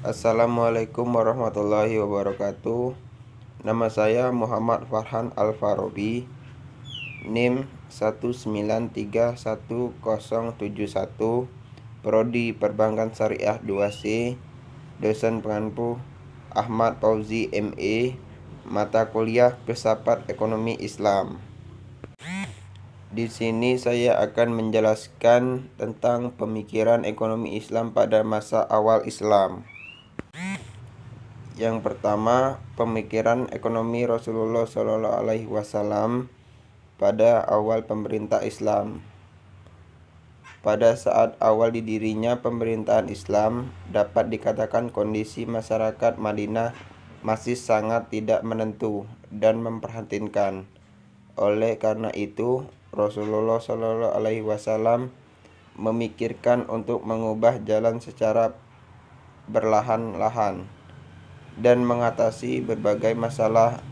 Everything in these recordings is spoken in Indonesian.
Assalamualaikum warahmatullahi wabarakatuh. Nama saya Muhammad Farhan Al-Farabi, NIM 1931071, Prodi Perbankan Syariah 2C, dosen pengampu Ahmad Fauzi ME, mata kuliah Filsafat Ekonomi Islam. Di sini saya akan menjelaskan tentang pemikiran ekonomi Islam pada masa awal Islam. Yang pertama, pemikiran ekonomi Rasulullah SAW pada awal pemerintah Islam. Pada saat awal didirinya pemerintahan Islam, dapat dikatakan kondisi masyarakat Madinah masih sangat tidak menentu dan memprihatinkan. Oleh karena itu, Rasulullah SAW memikirkan untuk mengubah jalan secara berlahan-lahan dan mengatasi berbagai masalah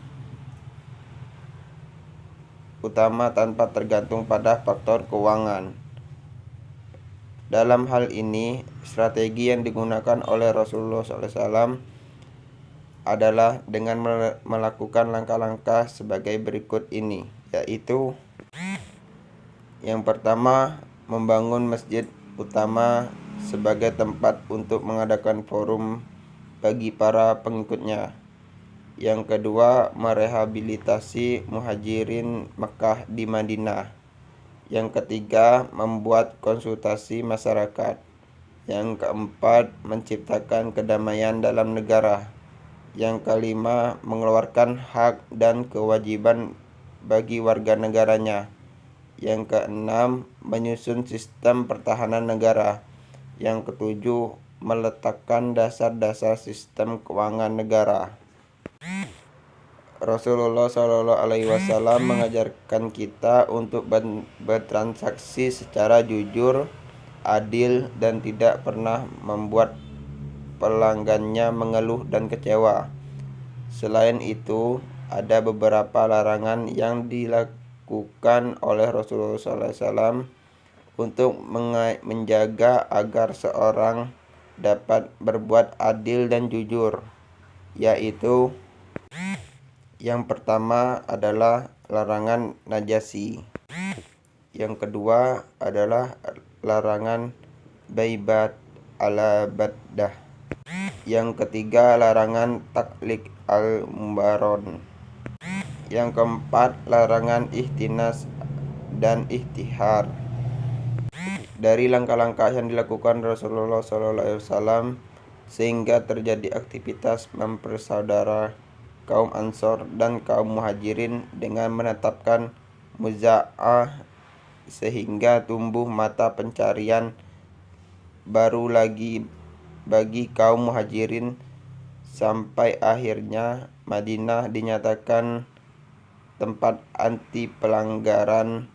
utama tanpa tergantung pada faktor keuangan. Dalam hal ini, strategi yang digunakan oleh Rasulullah SAW adalah dengan melakukan langkah-langkah sebagai berikut ini, yaitu yang pertama, membangun masjid utama sebagai tempat untuk mengadakan forum bagi para pengikutnya. Yang kedua, merehabilitasi muhajirin Mekah di Madinah. Yang ketiga, membuat konsultasi masyarakat. Yang keempat, menciptakan kedamaian dalam negara. Yang kelima, mengeluarkan hak dan kewajiban bagi warga negaranya. Yang keenam, menyusun sistem pertahanan negara. Yang ketujuh, meletakkan dasar-dasar sistem keuangan negara. Rasulullah SAW mengajarkan kita untuk bertransaksi secara jujur, adil, dan tidak pernah membuat pelanggannya mengeluh dan kecewa. Selain itu, ada beberapa larangan yang dilakukan oleh Rasulullah SAW untuk menjaga agar seorang dapat berbuat adil dan jujur, yaitu yang pertama adalah larangan najasi. Yang kedua adalah larangan baibat ala baddah. Yang ketiga, larangan taklik al-mubaron. Yang keempat, larangan ihtinas dan ihtihar. Dari langkah-langkah yang dilakukan Rasulullah SAW sehingga terjadi aktivitas mempersaudara kaum Ansor dan kaum Muhajirin dengan menetapkan muza'ah sehingga tumbuh mata pencarian baru lagi bagi kaum Muhajirin sampai akhirnya Madinah dinyatakan tempat anti pelanggaran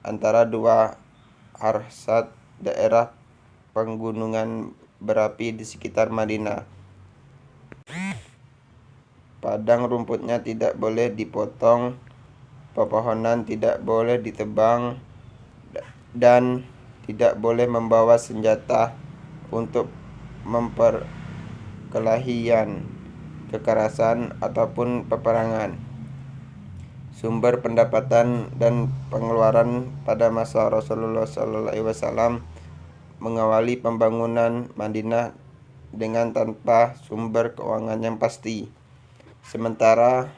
antara dua harsat daerah pegunungan berapi di sekitar Madinah. Padang rumputnya tidak boleh dipotong, pepohonan tidak boleh ditebang, dan tidak boleh membawa senjata untuk memperkelahian, kekerasan, ataupun peperangan. Sumber pendapatan dan pengeluaran pada masa Rasulullah SAW mengawali pembangunan Madinah dengan tanpa sumber keuangan yang pasti. Sementara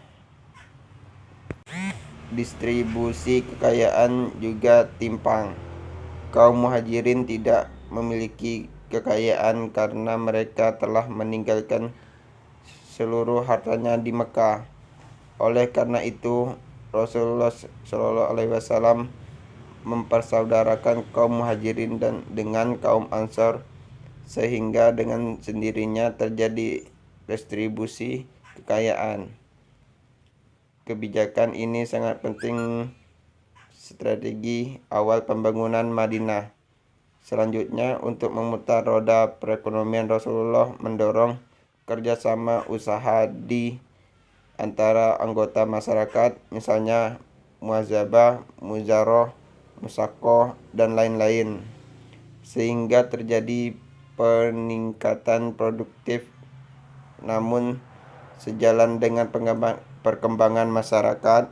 distribusi kekayaan juga timpang. Kaum Muhajirin tidak memiliki kekayaan karena mereka telah meninggalkan seluruh hartanya di Mekah. Oleh karena itu, Rasulullah SAW mempersaudarakan kaum Muhajirin dengan kaum Ansor sehingga dengan sendirinya terjadi distribusi kekayaan. Kebijakan ini sangat penting strategi awal pembangunan Madinah. Selanjutnya, untuk memutar roda perekonomian, Rasulullah mendorong kerjasama usaha di antara anggota masyarakat, misalnya muazabah, muzaroh, musaqoh, dan lain-lain, sehingga terjadi peningkatan produktif, namun sejalan dengan perkembangan masyarakat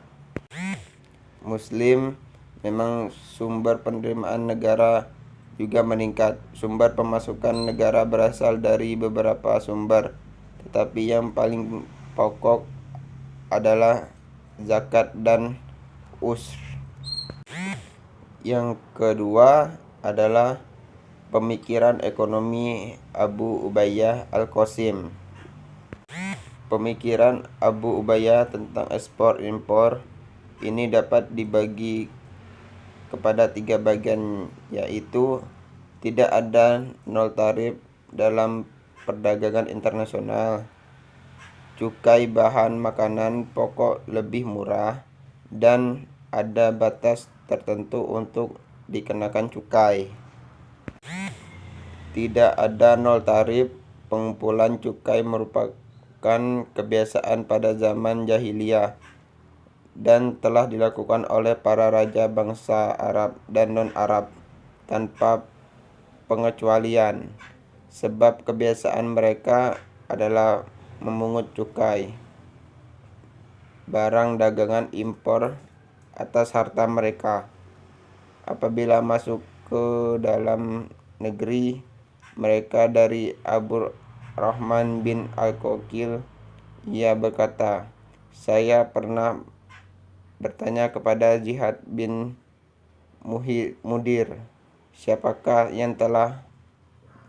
Muslim, memang sumber penerimaan negara juga meningkat. Sumber pemasukan negara berasal dari beberapa sumber, tetapi yang paling pokok adalah zakat dan usr. Yang kedua adalah pemikiran ekonomi Abu Ubayyah Al-Qasim. Pemikiran Abu Ubayyah tentang ekspor impor ini dapat dibagi kepada 3 bagian, yaitu tidak ada nol tarif dalam perdagangan internasional, cukai bahan makanan pokok lebih murah, dan ada batas tertentu untuk dikenakan cukai. Tidak ada nol tarif. Pengumpulan cukai merupakan kebiasaan pada zaman jahiliyah dan telah dilakukan oleh para raja bangsa Arab dan non-Arab tanpa pengecualian, sebab kebiasaan mereka adalah memungut cukai barang dagangan impor atas harta mereka. Apabila masuk ke dalam negeri mereka dari Abu Rahman bin Al-Kokil, ia berkata, saya pernah bertanya kepada Jihad bin Mudir, siapakah yang telah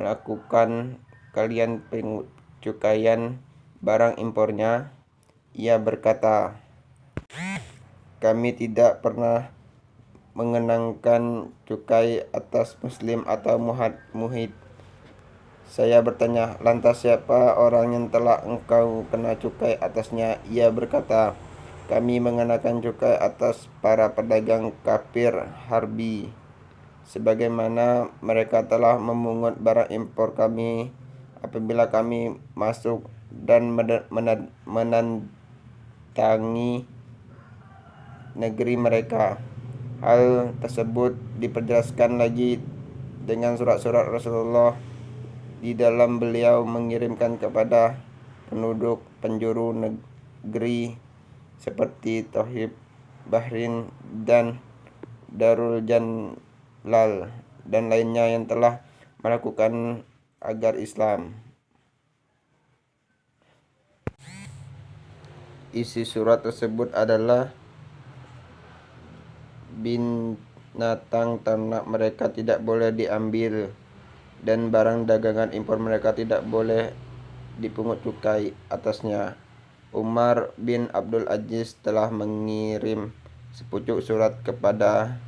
melakukan kalian pencukaian barang impornya? Ia berkata, kami tidak pernah mengenangkan cukai atas muslim atau muhid. Saya bertanya, lantas siapa orang yang telah engkau kena cukai atasnya? Ia berkata, kami mengenakan cukai atas para pedagang kafir harbi, sebagaimana mereka telah memungut barang impor kami apabila kami masuk dan menantangi negeri mereka. Hal tersebut diperjelaskan lagi dengan surat-surat Rasulullah di dalam beliau mengirimkan kepada penduduk penjuru negeri seperti Tauhid, Bahrain, dan Darul Jalal dan lainnya yang telah melakukan agar Islam. Isi surat tersebut adalah binatang ternak mereka tidak boleh diambil dan barang dagangan impor mereka tidak boleh dipungut cukai atasnya. Umar bin Abdul Aziz telah mengirim sepucuk surat kepada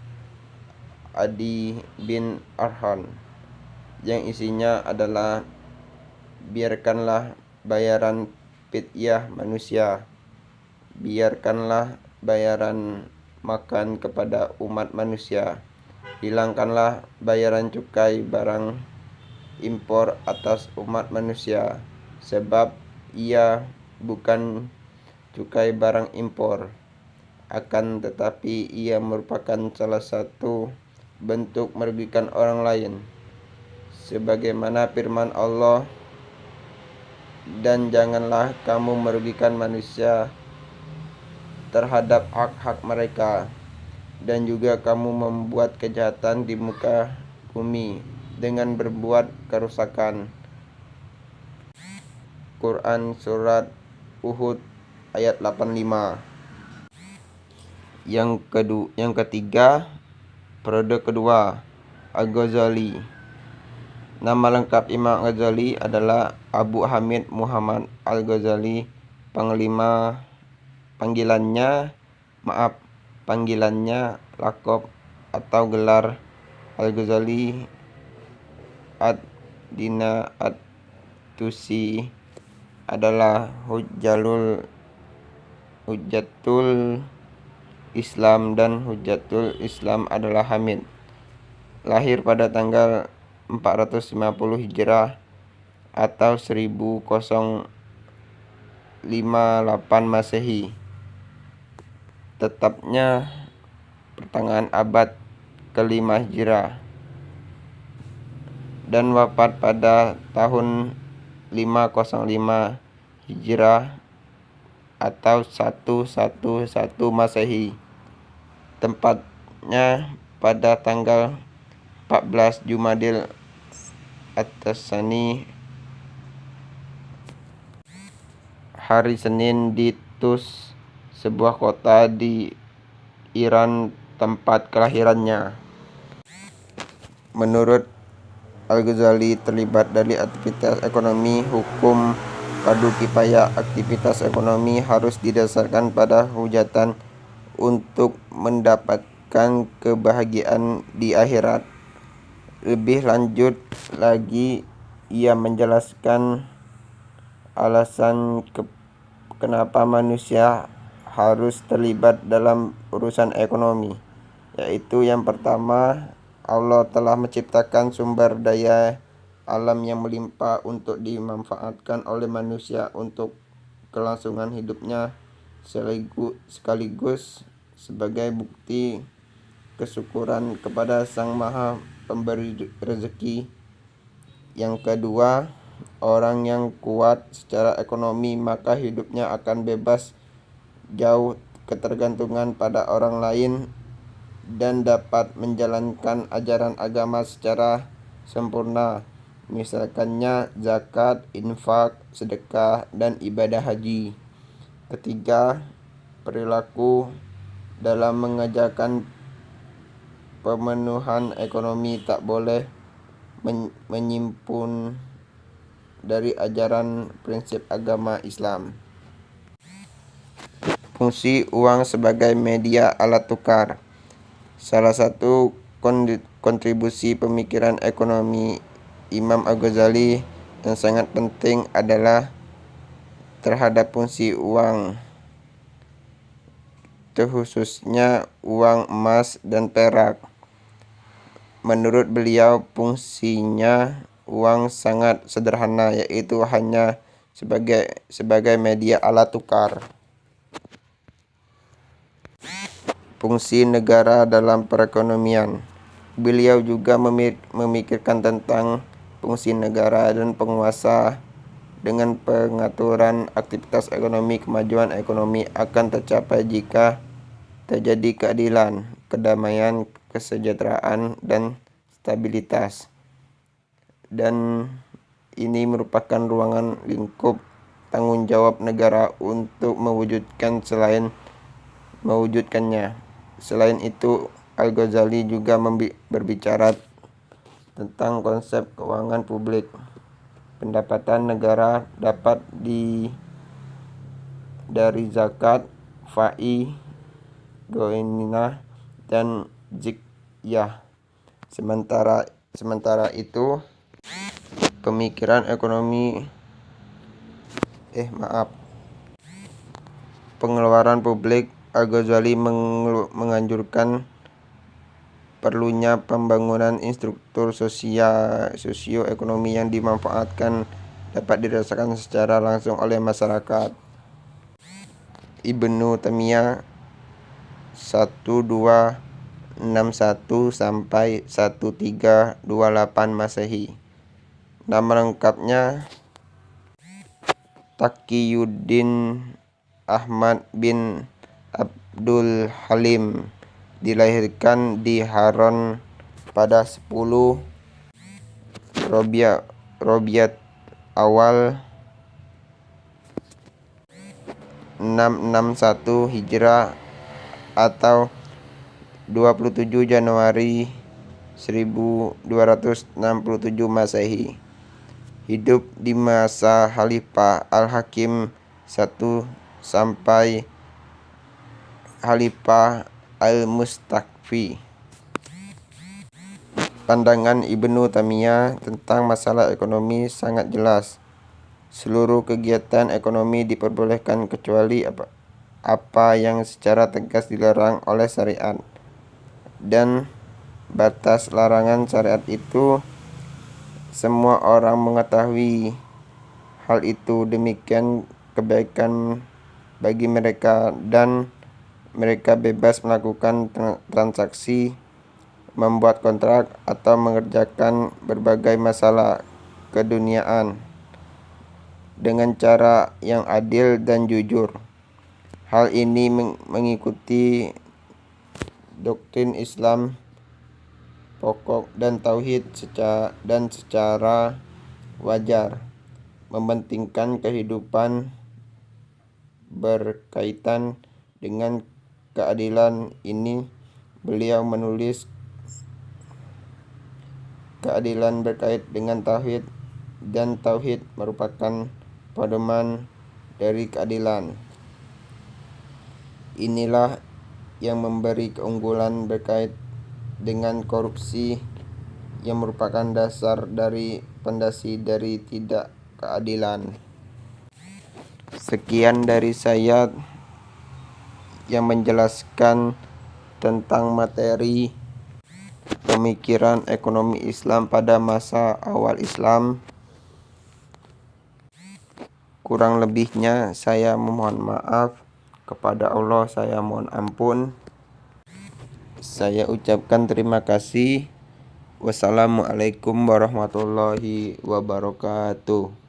Adi bin Arhan yang isinya adalah, biarkanlah bayaran fidyah manusia, biarkanlah bayaran makan kepada umat manusia, hilangkanlah bayaran cukai barang impor atas umat manusia, sebab ia bukan cukai barang impor, akan tetapi ia merupakan salah satu bentuk merugikan orang lain, sebagaimana firman Allah, dan janganlah kamu merugikan manusia terhadap hak-hak mereka, dan juga kamu membuat kejahatan di muka bumi dengan berbuat kerusakan. Quran Surat Uhud ayat 85. Yang ketiga, periode kedua, Al-Ghazali. Nama lengkap Imam Ghazali adalah Abu Hamid Muhammad Al-Ghazali. Panggilannya lakop atau gelar Al-Ghazali ad-Dina ad-Tusi adalah Hujjatul Islam, dan Hujjatul Islam adalah Hamid. Lahir pada tanggal 450 Hijrah atau 1058 Masehi. Tetapnya pertengahan abad ke-5 Hijrah. dan wafat pada tahun 505 Hijrah atau 111 Masehi. Tempatnya pada tanggal 14 Jumadil At-Tsani, hari Senin, di Tus, sebuah kota di Iran tempat kelahirannya. Menurut Al-Ghazali, terlibat dari aktivitas ekonomi hukum fardu kifayah. Aktivitas ekonomi harus didasarkan pada hujatan untuk mendapatkan kebahagiaan di akhirat. Lebih lanjut lagi, ia menjelaskan alasan kenapa manusia harus terlibat dalam urusan ekonomi, yaitu yang pertama, Allah telah menciptakan sumber daya alam yang melimpah untuk dimanfaatkan oleh manusia untuk kelangsungan hidupnya, sekaligus sebagai bukti kesyukuran kepada Sang Maha Pemberi rezeki. Yang kedua, orang yang kuat secara ekonomi maka hidupnya akan bebas jauh ketergantungan pada orang lain dan dapat menjalankan ajaran agama secara sempurna, misalkannya zakat, infak, sedekah, dan ibadah haji. Ketiga, perilaku dalam mengerjakan pemenuhan ekonomi tak boleh menyimpun dari ajaran prinsip agama Islam. Fungsi uang sebagai media alat tukar. Salah satu kontribusi pemikiran ekonomi Imam Al-Ghazali yang sangat penting adalah terhadap fungsi uang, terkhususnya uang emas dan perak. Menurut beliau, fungsinya uang sangat sederhana, yaitu hanya sebagai media alat tukar. Fungsi negara dalam perekonomian. Beliau juga memikirkan tentang fungsi negara dan penguasa. Dengan pengaturan aktivitas ekonomi, kemajuan ekonomi akan tercapai jika terjadi keadilan, kedamaian, kesejahteraan, dan stabilitas. Dan ini merupakan ruangan lingkup tanggung jawab negara untuk mewujudkannya. Selain itu, Al-Ghazali juga berbicara tentang konsep keuangan publik. Pendapatan negara dapat dari zakat, fai, goinah, dan jizyah. Sementara itu, pemikiran ekonomi pengeluaran publik, Al-Ghazali menganjurkan perlunya pembangunan infrastruktur sosioekonomi yang dimanfaatkan dapat dirasakan secara langsung oleh masyarakat. Ibnu Taimiyah 1261 sampai 1328 Masehi. Nama lengkapnya Taqiyuddin Ahmad bin Abdul Halim, dilahirkan di Haron pada 10 Rabiul Awal 661 Hijrah atau 27 Januari 1267 Masehi. Hidup di masa Khalifah Al-Hakim I sampai Khalifah Al-Mustaqfi. Pandangan Ibnu Taimiyah tentang masalah ekonomi sangat jelas. Seluruh kegiatan ekonomi diperbolehkan kecuali apa yang secara tegas dilarang oleh syariat. Dan batas larangan syariat itu semua orang mengetahui hal itu, demikian kebaikan bagi mereka dan mereka bebas melakukan transaksi membuat kontrak, atau mengerjakan berbagai masalah keduniaan dengan cara yang adil dan jujur. Hal ini mengikuti doktrin Islam pokok dan tauhid secara wajar, mementingkan kehidupan berkaitan dengan keadilan ini. Beliau menulis, keadilan berkait dengan tauhid, dan tauhid merupakan pedoman dari keadilan. Inilah yang memberi keunggulan berkait dengan korupsi, yang merupakan dasar dari pondasi dari tidak keadilan. Sekian dari saya yang menjelaskan tentang materi pemikiran ekonomi Islam pada masa awal Islam. Kurang lebihnya saya memohon maaf. Kepada Allah saya mohon ampun. Saya ucapkan terima kasih. Wassalamualaikum warahmatullahi wabarakatuh.